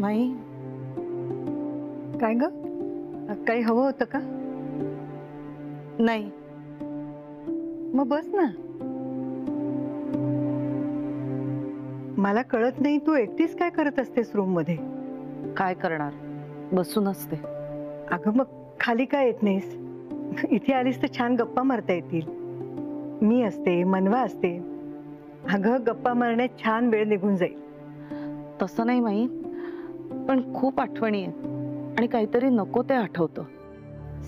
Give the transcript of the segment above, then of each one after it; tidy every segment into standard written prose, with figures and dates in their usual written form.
माई काय ग, काही हवं होतं का? नाही. मग बस ना. मला कळत नाही तू एकटीच काय करत असतेस रूम मध्ये? काय करणार, बसून असते. अगं मग खाली काय येत नाहीस? इथे आलीस तर छान गप्पा मारता येतील. मी असते, मनवा असते. अगं गप्पा मारण्यात छान वेळ निघून जाईल. तसं नाही माई, पण खूप आठवणी आहेत आणि काहीतरी नको ते आठवतं.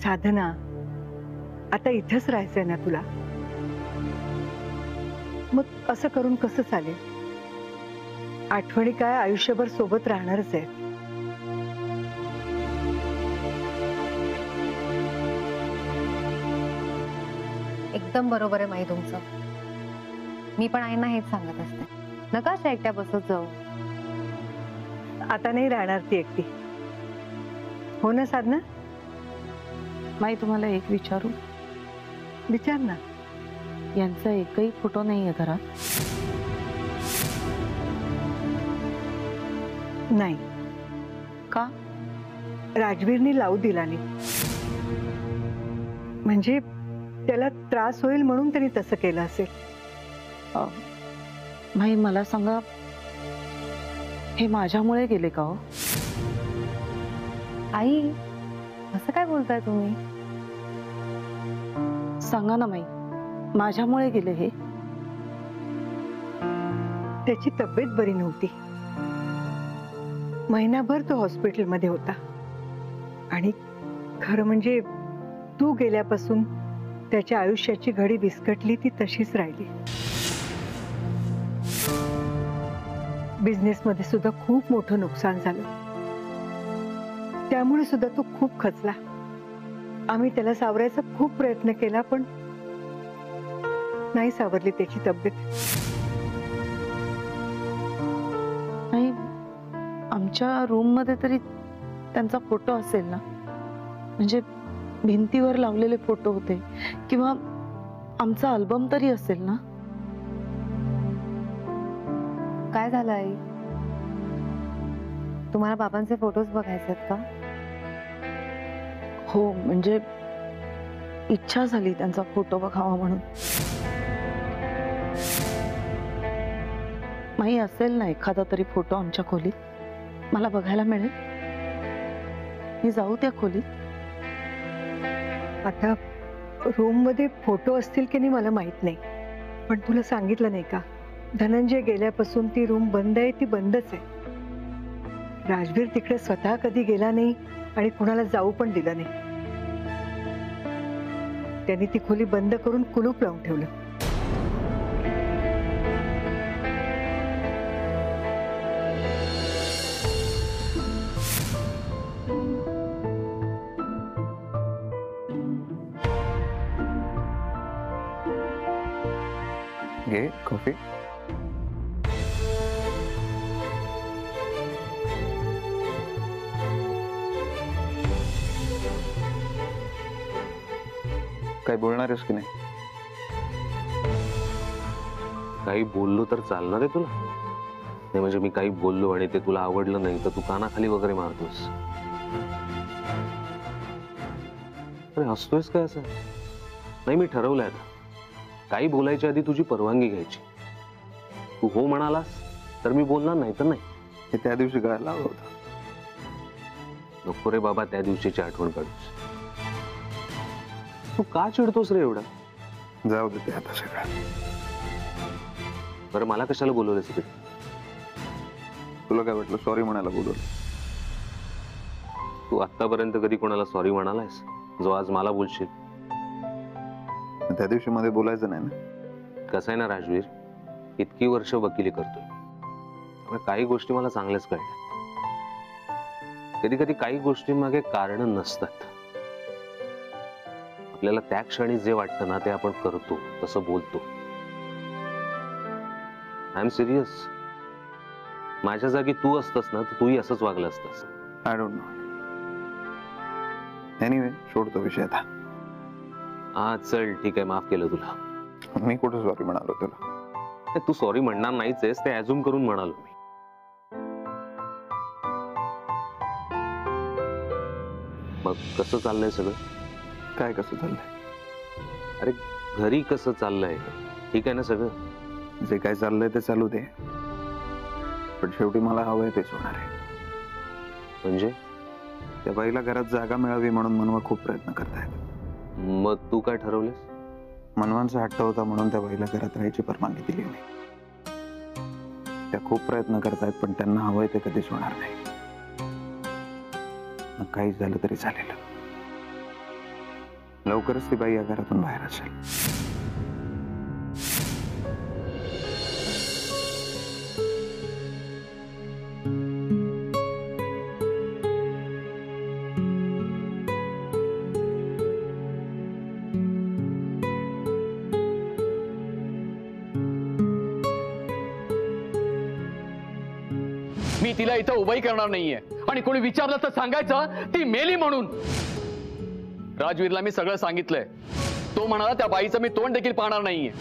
साधना, आता इथंच राहायचंय ना तुला? मग असं करून कसं चालेल? आठवणी काय आयुष्यभर सोबत राहणारच आहेत. एकदम बरोबर आहे माई तुमचं. मी पण आईंना हेच सांगत असते, नका अशा एकट्या बसत जाऊ. आता नाही राहणार ती एकटी, हो ना साधना? माई तुम्हाला एक विचारू? विचार ना. यांचा एकही फोटो नाहीये घरात? नाही. का? राजवीरनी लावू दिला नाही. म्हणजे त्याला त्रास होईल म्हणून त्यांनी तसं केलं असेल. माई मला सांगा, हे माझ्यामुळे गेले का हो? आई, असं काय बोलताय तुम्ही? सांगा ना माई, माझ्यामुळे गेले हे? त्याची तब्येत बरी नव्हती. महिनाभर तो हॉस्पिटलमध्ये होता आणि खरं म्हणजे तू गेल्यापासून त्याच्या आयुष्याची घडी विस्कटली ती तशीच राहिली. बिझनेसमध्ये सुद्धा खूप मोठं नुकसान झालं. त्यामुळे सुद्धा तो खूप खचला. आम्ही त्याला सावरायचा खूप प्रयत्न केला पण नाही सावरली त्याची तब्येत. नाही, आमच्या रूम मध्ये तरी त्यांचा फोटो असेल ना? म्हणजे भिंतीवर लावलेले फोटो होते किंवा आमचा अल्बम तरी असेल ना? काय झालं आई? तुम्हाला बाबांचे फोटोज बघायचे आहेत का? हो, म्हणजे इच्छा झाली त्यांचा फोटो बघावा म्हणून. माही असेल ना एखादा तरी फोटो आमच्या खोलीत? मला बघायला मिळेल? मी जाऊ त्या खोलीत? आता रूम मध्ये फोटो असतील की नाही मला माहित नाही, पण तुला सांगितलं नाही का, धनंजय गेल्यापासून ती रूम बंद आहे, ती बंदच आहे. राजवीर तिकडे स्वतः कधी गेला नाही आणि कुणाला जाऊ पण दिलं नाही. त्यांनी ती खोली बंद करून कुलूप लावून ठेवलं. घे कॉफी. काय बोलणार आहेस की नाही? काही बोललो तर चालणार आहे तुला? नाही म्हणजे मी काही बोललो आणि ते तुला आवडलं नाही तर तू कानाखाली वगैरे मारतोस. अरे हसतोयस काय असं? नाही, मी ठरवलंय आता, काही बोलायच्या आधी तुझी परवानगी घ्यायची. तू हो म्हणालास तर मी बोलणार, नाही तर नाही. हे त्या दिवशी कळायला हवं होतं. नको रे बाबा त्या दिवशीची आठवण काढूस. तू का चिडतोस रे एवढा? जाऊ दे ते आता सगळं. बरं मला कशाला बोलवलंस इकडे? तुला काय वाटलं सॉरी म्हणायला बोलवलं? तू आतापर्यंत कधी कोणाला सॉरी म्हणालायस जो आज मला बोलशील? त्या दिवशी मध्ये बोलायचं नाही ना. कसं आहे ना राजवीर, इतकी वर्ष वकिली करतोय, त्यामुळे काही गोष्टी मला चांगल्याच कळल्या. कधी कधी काही गोष्टींमागे कारण नसतात. आपल्याला त्या क्षणी जे वाटतं ना ते आपण करतो, तसं बोलतो. I am serious. माझ्या जागी तू असतस ना तर तूही असंच वागलं असतस. I don't know. एनिवे, सोडतो विषय आता. हा चल ठीक आहे, माफ केलं तुला. मी कुठं सॉरी म्हणालो तुला? तू सॉरी म्हणणार नाहीच आहेस ते ऍझ्युम करून म्हणालो मी. मग कसं चाललंय सगळं? काय कसं चाललंय? अरे घरी कसं चाललंय? ठीक आहे ना सगळं? जे काय चाललंय ते चालू दे, पण शेवटी मला हवंय तेच होणार आहे. म्हणजे त्या बाईला घरात जागा मिळावी म्हणून मनवा खूप प्रयत्न करतायत. मग तू काय ठरवलंस? मनवांचा हट्ट होता म्हणून त्या बाईला घरात राहायची परवानगी दिली मी. त्या खूप प्रयत्न करतायत, पण त्यांना हवंय ते कधीच होणार नाही. मग काही झालं तरी चालेल, लवकरच ती बाई या घरातून बाहेर असेल. मी तिला इथं उभाही करणार नाहीये, आणि कोणी विचारलं तर सांगायचं ती मेली म्हणून. राजवीरला मी सगळं सांगितलंय. तो म्हणाला त्या बाईचं मी तोंड देखील पाहणार नाहीये.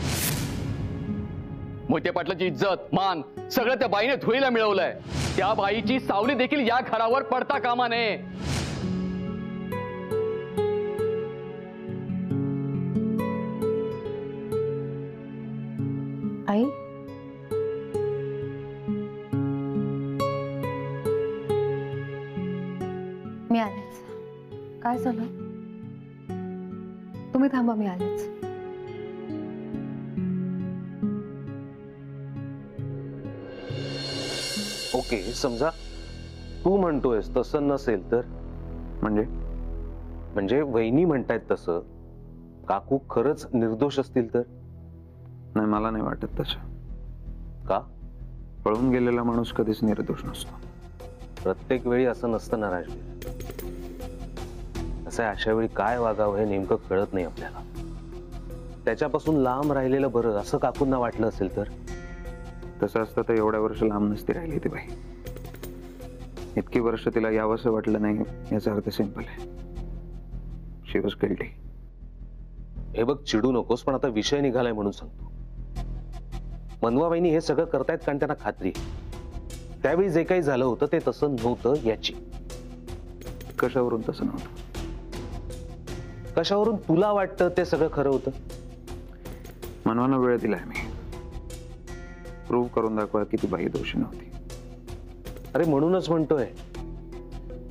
मोहिते पाटलाची इज्जत मान सगळं त्या बाईने धुळीला मिळवलंय. त्या बाईची सावली देखील या घरावर पडता कामा नये. आई, मी आलेच. काय झालं? तुम्ही थांबा, मी आलेच. ओके, समजा तू म्हणतोयस तसं नसेल तर? म्हणजे वहिनी म्हणतायत तसं, काकू खरंच निर्दोष असतील तर? नाही, मला नाही वाटत तसं. का? पळून गेलेला माणूस कधीच निर्दोष नसतो. प्रत्येक वेळी असं नसतं ना राजवीर. असं अशा वेळी काय वागावं हे नेमकं कळत नाही आपल्याला. त्याच्यापासून लांब राहिलेलं बरं असं काकूंना वाटलं असेल तर? तसं असतं तर एवढ्या वर्ष लांब नसती राहिली ती बाई. इतकी वर्ष तिला यावंसं वाटलं नाही याचा अर्थ सिंपल आहे, शी वॉज गिल्टी. हे बघ, चिडू नकोस, पण आता विषय निघालाय म्हणून सांगतो. मनवाबाईंनी हे सगळं करतायत कारण त्यांना खात्री आहे. त्यावेळी जे काही झालं होतं ते तसं नव्हतं याची. कशावरून तसं नव्हतं? कशावरून तुला वाटतं ते सगळं खरं होतं? मनवानं वेळ दिलाय मी. प्रूव्ह करून दाखवा की ती बाई दोषी नव्हती. अरे म्हणूनच म्हणतोय,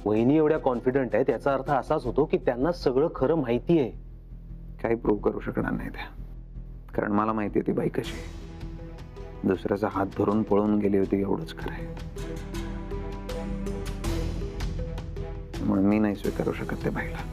वहिनी एवढ्या कॉन्फिडंट आहेत याचा अर्थ असाच होतो की त्यांना सगळं खरं माहिती आहे. काही प्रूव्ह करू शकणार नाही त्या, कारण मला माहिती आहे ती बाई कशी आहे. दुसऱ्याचा हात धरून पळून गेली होती एवढंच खरं आहे. म्हणून मी नाही स्वीकारू शकत त्या बाईला.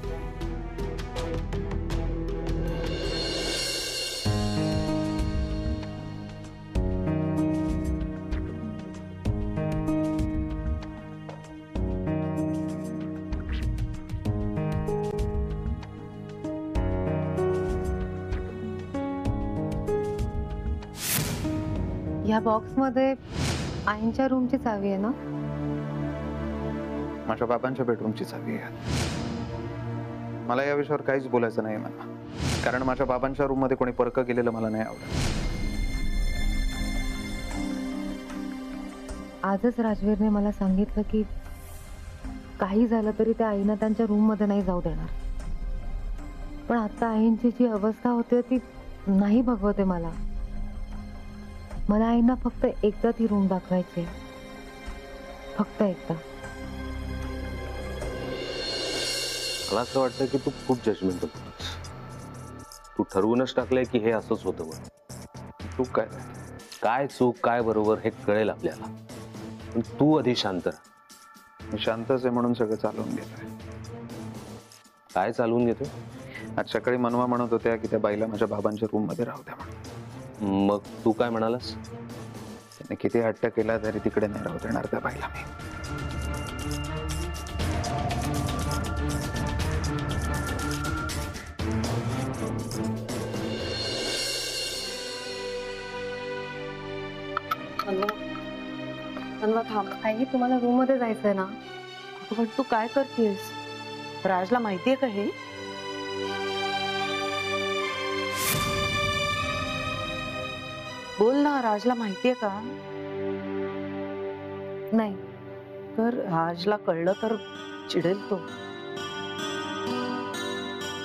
या बॉक्स मध्ये आईंच्या रूमची चावी आहे ना? माझ्या बाबांच्या बेडरूमची चावी आहे. मला या विषयावर काहीच बोलायचं नाही मला, कारण माझ्या बाबांच्या रूम मध्ये कोणी परक गेलेलं मला नाही आवडत. आजच राजवीरने मला सांगितलं की काही झालं तरी त्या आईनं त्यांच्या रूम मध्ये नाही जाऊ देणार. पण आता आईंची जी अवस्था होते ती नाही भगवते मला. मला आईंना फक्त एकदा ती रूम दाखवायची, फक्त एकदा. मला असं वाटतं की तू खूप जजमेंटल होतास. तू ठरवूनच टाकलंय की हे असंच होतं म्हणून. चूक काय? काय चूक काय बरोबर हे कळेल आपल्याला, पण तू आधी शांत राहा. मी शांतच आहे म्हणून सगळं चालवून घेतोय. काय चालवून घेतो? आज सकाळी मनवा म्हणत होत्या की त्या बाईला माझ्या बाबांच्या रूम मध्ये राहू द्या म्हणून. मग तू काय म्हणालास? त्याने किती हट्ट केला तरी तिकडे नाही राहू देणार त्या बाईला मी. मनवा थांब. आई, तुम्हाला रूम मध्ये जायचंय ना? पण तू काय करतेस? राजला माहितीये का हे? बोल ना, राजला माहितीये का? नाही. तर राजला कळलं तर चिडेल तो.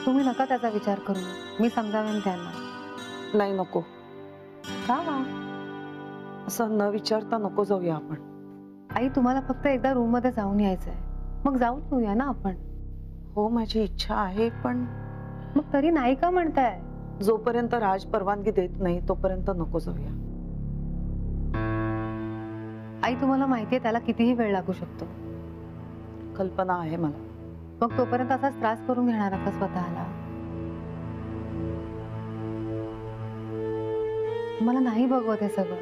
तुम्ही नका त्याचा विचार करू, मी समजावेन त्यांना. नाही नको, का? असं न विचारता नको जाऊया आपण. आई तुम्हाला फक्त एकदा रूम मध्ये जाऊन यायचंय, मग जाऊन येऊया ना आपण. हो माझी इच्छा आहे, पण मग तरी नाही का म्हणताय? जोपर्यंत राज परवानगी देत नाही तोपर्यंत नको जाऊया. आई तुम्हाला माहितीये त्याला कितीही वेळ लागू शकतो. कल्पना आहे मला. मग तोपर्यंत असाच त्रास करून घेणार का स्वतःला? मला नाही बघवत हे सगळं.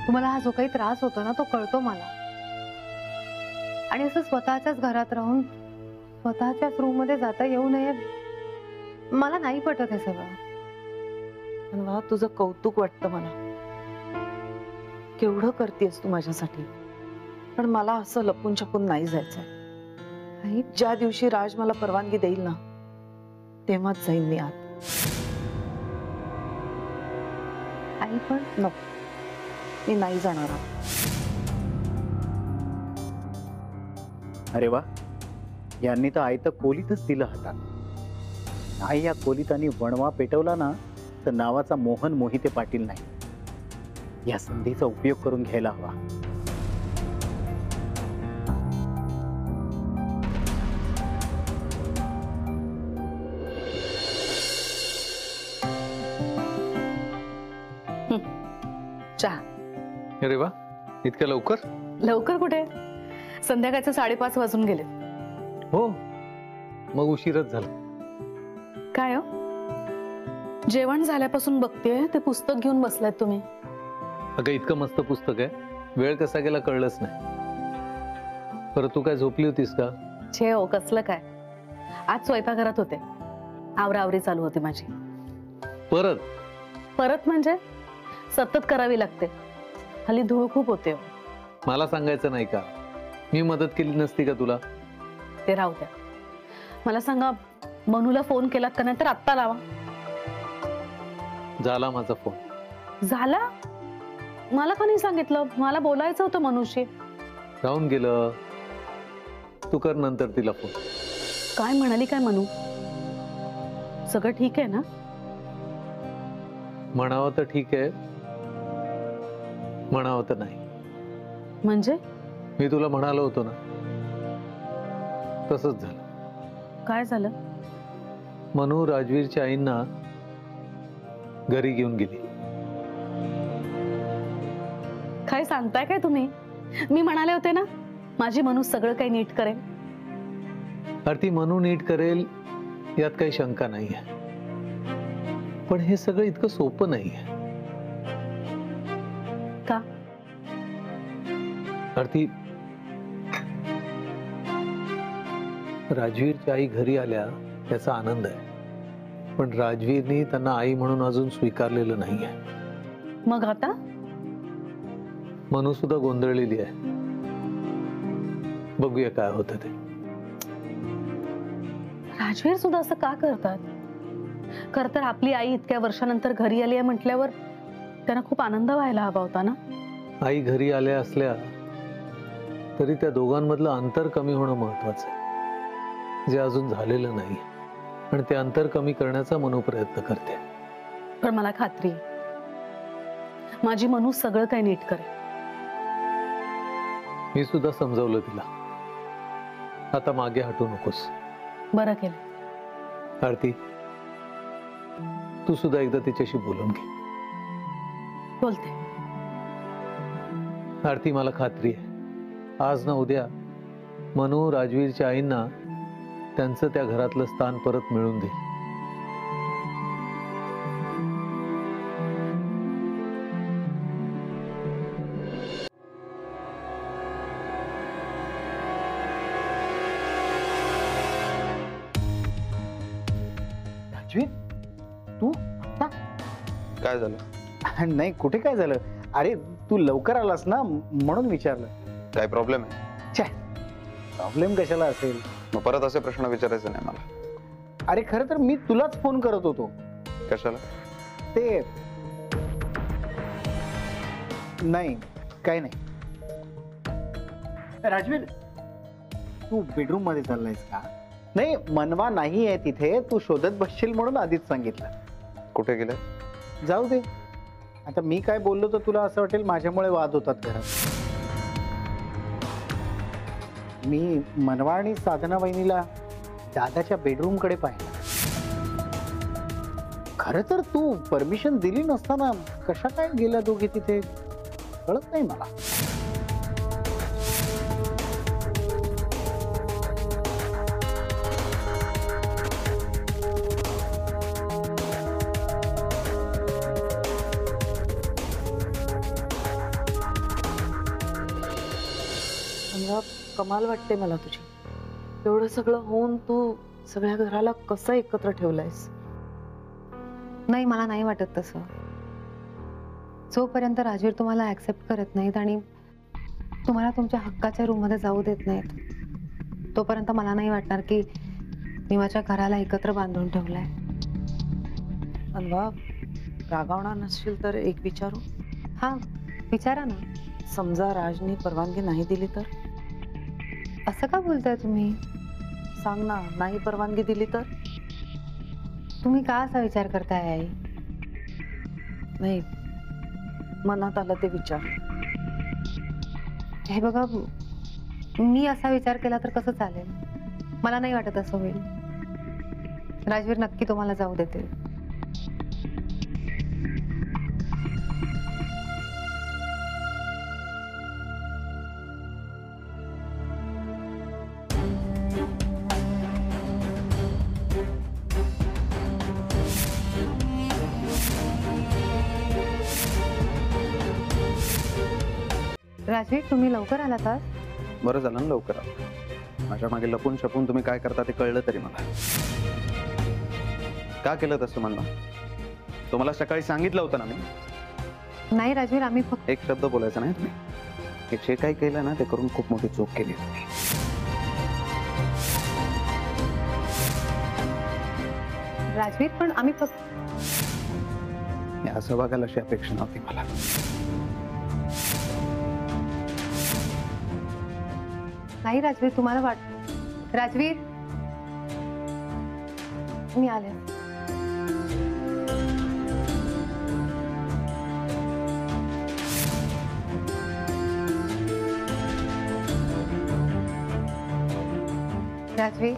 तुम्हाला हा जो काही त्रास होतो ना तो कळतो मला. आणि असं स्वतःच्याच घरात राहून स्वतःच्याच रूम मध्ये जाता येऊ नये, मला नाही पटत हे सगळं. पण वा, तुझं कौतुक वाटतं मला. केवढं करतेस तू माझ्यासाठी. पण मला असं लपून छपून नाही जायचंय. आई, ज्या दिवशी राज मला परवानगी देईल ना तेव्हाच जाईन मी आत. आई पण नको, मी नाही जाणार आत. अरे वा, यांनी तर आयतं खोलीतच दिलं हातात. नाही या खोलीत आणि वणवा पेटवला ना तर नावाचा मोहन मोहिते पाटील नाही. या संधीचा उपयोग करून घ्यायला हवा. चहा. अरे वा, इतक्या लवकर? लवकर कुठे, संध्याकाळचे 5:30 वाजून गेले. हो, मग उशीरच झाला. काय हो, जेवण झाल्यापासून बघतेय ते पुस्तक घेऊन बसलात तुम्ही. अगं इतकं मस्त पुस्तक आहे, वेळ कसा गेला कळलंच नाही. परत तू काय झोपली होतीस का? छे हो, कसलं काय, आज स्वयंपाकघरात होते, आवराआवरी चालू होती माझी. परत? परत म्हणजे सतत करावी लागते, हल्ली धूळ खूप होते. मला सांगायचं नाही का? मी मदत केली नसती का तुला? ते राहू द्या. मला सांगा, मनूला फोन केलात का? नाही तर आत्ता लावा. झाला माझा फोन. झाला? मला का नाही सांगितलं? मला बोलायचं होतं मनूशी. राहून गेलं. तू कर नंतर तिला फोन. काय म्हणाली काय मनू? सगळं ठीक आहे ना? म्हणावं तर ठीक आहे, म्हणावं तर नाही. म्हणजे? मी तुला म्हणालो होतो ना, तसंच झालं. काय झालं? मनू राजवीरच्या आईंना घरी घेऊन गेली. काय सांगताय काय तुम्ही? मी म्हणाले होते ना माझी मनू सगळं काही नीट करेल. अरे मनू नीट करेल यात काही शंका नाहीये, पण हे सगळं इतकं सोपं नाहीये. का? अर्थी राजवीरच्या आई घरी आल्या याचा आनंद आहे, पण राजवीरनी त्यांना आई म्हणून अजून स्वीकारलेलं नाहीये. मग आता? मनू सुद्धा गोंधळलेली आहे. बघूया काय होतं ते. राजवीर सुद्धा असं का करतात? खर तर आपली आई इतक्या वर्षानंतर घरी आली आहे म्हटल्यावर त्यांना खूप आनंद व्हायला हवा होता ना. आई घरी आल्या असल्या तरी त्या दोघांमधलं अंतर कमी होणं महत्वाचं आहे, जे अजून झालेलं नाही. आणि ते अंतर कमी करण्याचा मनू प्रयत्न करते. पण मला खात्री आहे माझी मनू सगळं काही नीट करेल. मी सुद्धा समजावलं तिला. आता मागे हटू नकोस. बरं केलं. आरती, तू सुद्धा एकदा तिच्याशी बोलून घे. बोलते. आरती, मला खात्री आहे आज ना उद्या मनू राजवीरच्या आईंना त्यांचं त्या घरातलं स्थान परत मिळून देईल. राजवीर, तू काय झालं? नाही, कुठे काय झालं? अरे तू लवकर आलास ना म्हणून विचारलं. काय प्रॉब्लेम आहे? प्रॉब्लेम कशाला असेल? मग परत असे प्रश्न विचारायचे नाही मला. अरे खरं तर मी तुलाच फोन करत होतो. कशाला? ते नाही, काय नाही. राजवीर, तू बेडरूम मध्ये चाललायस का? नाही, मनवा नाही आहे तिथे, तू शोधत बसशील म्हणून आधीच सांगितलं. कुठे गेले? जाऊ दे, आता मी काय बोललो तर तुला असं वाटेल माझ्यामुळे वाद होतात घरात. मी मनवा आणि साधना वहिनीला दादाच्या बेडरूम कडे पाहिलं. खरं तर तू परमिशन दिली नसताना कशा काय गेल्या दोघे तिथे कळत नाही मला. कमाल वाटते मला तुझी. एवढं सगळं होऊन तू सगळ्या घराला कसं एकत्र ठेवलंयस? नाही, मला नाही वाटत तसं. जोपर्यंत राजवीर तुम्हाला ऍक्सेप्ट करत नाहीत आणि तुम्हाला तुमच्या हक्काच्या रूम मध्ये जाऊ देत नाहीत, तोपर्यंत मला नाही वाटणार की मी माझ्या घराला एकत्र बांधून ठेवलंय. अनवा, रागावणार नसशील तर एक विचारू? हा, विचारा ना. समजा राजनी परवानगी नाही दिली तर? असं का बोलताय तुम्ही? सांग ना, नाही परवानगी दिली तर? तुम्ही का असा विचार करताय आई? नाही, मनात आलं ते विचार. हे बघा, मी असा विचार केला तर कसं चालेल? मला नाही वाटत असं होईल. राजवीर नक्की तुम्हाला जाऊ देतील. राजवीर, तुम्ही लवकर आलात आज? बरं झालं ना लवकर आलं. माझ्या मागे लपून छपून तुम्ही काय करता ते कळलं तरी मला. का केलं तसं म्हणणं? तुम्हाला सकाळी सांगितलं होतं ना मी. नाही राजवीर, आम्ही फक्त एक शब्द बोलायचा नाही तुम्ही. हे जे काही केलं ना ते करून खूप मोठी चूक केली तुम्ही. राजवीर, पण आम्ही फक्त हे असं वागायला अशी अपेक्षा नव्हती मला. नाही राजवीर, तुम्हाला वाट राजवीर, मी आले. राजवीर,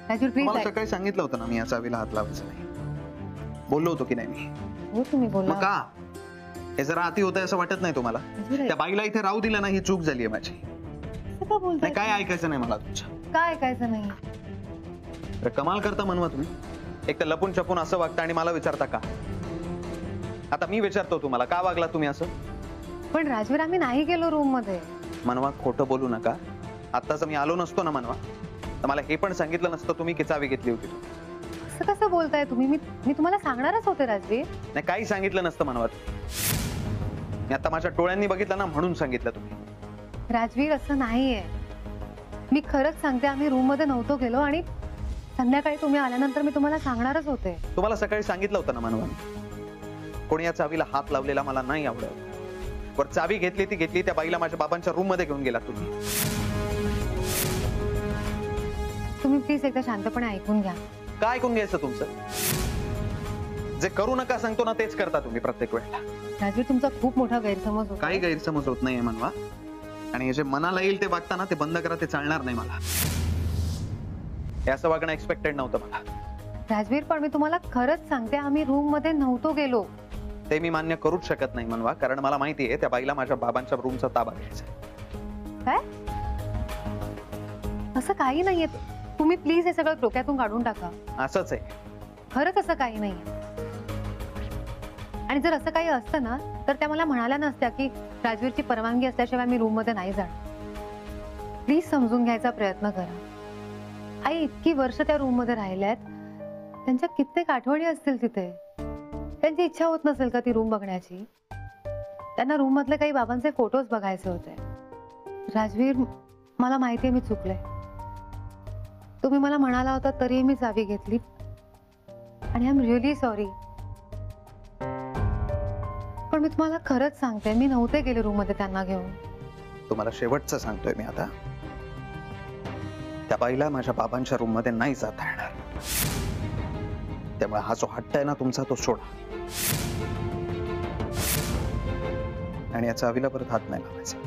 राजवीर प्लीज. मला सकाळी सांगितलं होतं ना मी या चावीला हात लावायचा नाही. बोललो होतो की नाही मी? हो, तुम्ही बोला. मग का हे जरा अति होतंय असं वाटत नाही तुम्हाला? त्या बाईला इथे राहू दिलं ना, ही चूक झाली माझी. का बोलताय? नाही, काय ऐकायचं नाही मला तुमचं. काय ऐकायचं नाही? तर कमाल करता मनवा तुम्ही. एक तर लपून छपून असं वागता आणि मला विचारता का? आता मी विचारतो तुम्हाला, का वागला तुम्ही असं? पण राजवीर, आम्ही नाही गेलो रूम मध्ये. मनवा, खोटं बोलू नका. आत्ताच मी आलो नसतो ना मनवा, तर मला हे पण सांगितलं नसतं तुम्ही की चावी घेतली होती. असं कसं बोलताय तुम्ही? मी तुम्हाला सांगणारच होते राजवीर. नाही, काही सांगितलं नसतं मनवा. मी आता माझ्या डोळ्यांनी बघितलं ना म्हणून सांगितलं तुम्ही. राजवीर, असं नाहीये. मी खरंच सांगते, आम्ही रूम मध्ये नव्हतो गेलो आणि संध्याकाळी तुम्ही आल्यानंतर मी तुम्हाला सांगणारच होते. तुम्हाला सकाळी सांगितलं होतं ना मनवा, कोणी या चावीला हात लावलेला मला नाही आवडत. वर चावी घेतली ती घेतली, त्या बाईला माझ्या बाबांच्या रूम मध्ये घेऊन गेला तुम्ही. तुम्ही प्लीज एकदा शांतपणे ऐकून घ्या. काय ऐकून घ्यायचं तुमचं? जे करू नका सांगतो ना तेच करता तुम्ही प्रत्येक वेळेला. राजवीर, तुमचा खूप मोठा गैरसमज होतो. काही गैरसमज होत नाहीये मनवा. आणि हे जे मनाला येईल ते वागता ना, ते बंद करा. ते चालणार नाही मला. हे असं वागणं एक्सपेक्टेड नव्हतं मला. राजवीर, पण मी तुम्हाला खरंच सांगते, आम्ही रूम मध्ये नव्हतो गेलो. ते मी मान्य करूच शकत नाही मनवा, कारण मला माहिती आहे त्या बाईला माझ्या बाबांच्या रूमचा ताबा घ्यायचा. काय? असं काही नाहीये. तुम्ही प्लीज हे सगळं डोक्यातून काढून टाका. असंच आहे. खरंच असं काही नाही. आणि जर असं काही असतं ना, तर त्या मला म्हणाल्या नसत्या की राजवीरची परवानगी असल्याशिवाय मी रूम मध्ये नाही जाणार. प्लीज समजून घ्यायचा प्रयत्न करा. आई इतकी वर्ष त्या रूम मध्ये राहिल्यात, त्यांच्या कित्येक आठवणी असतील तिथे. त्यांची इच्छा होत नसेल का ती रूम बघण्याची? त्यांना रूम मधले काही बाबांचे फोटोज बघायचे होते. राजवीर, मला माहितीये मी चुकले. तुम्ही मला म्हणाला होता तरी मी चावी घेतली आणि आय एम रिअली सॉरी. पण मी तुम्हाला खरंच सांगते, मी नव्हते गेले रूम मध्ये त्यांना घेऊन. तुम्हाला शेवटचं सांगतोय मी आता, त्या बाईला माझ्या बाबांच्या रूम मध्ये नाही जाता येणार. त्यामुळे हा जो हट्ट आहे ना तुमचा तो सोडा आणि याचा अविला परत हात नाही लावायचा.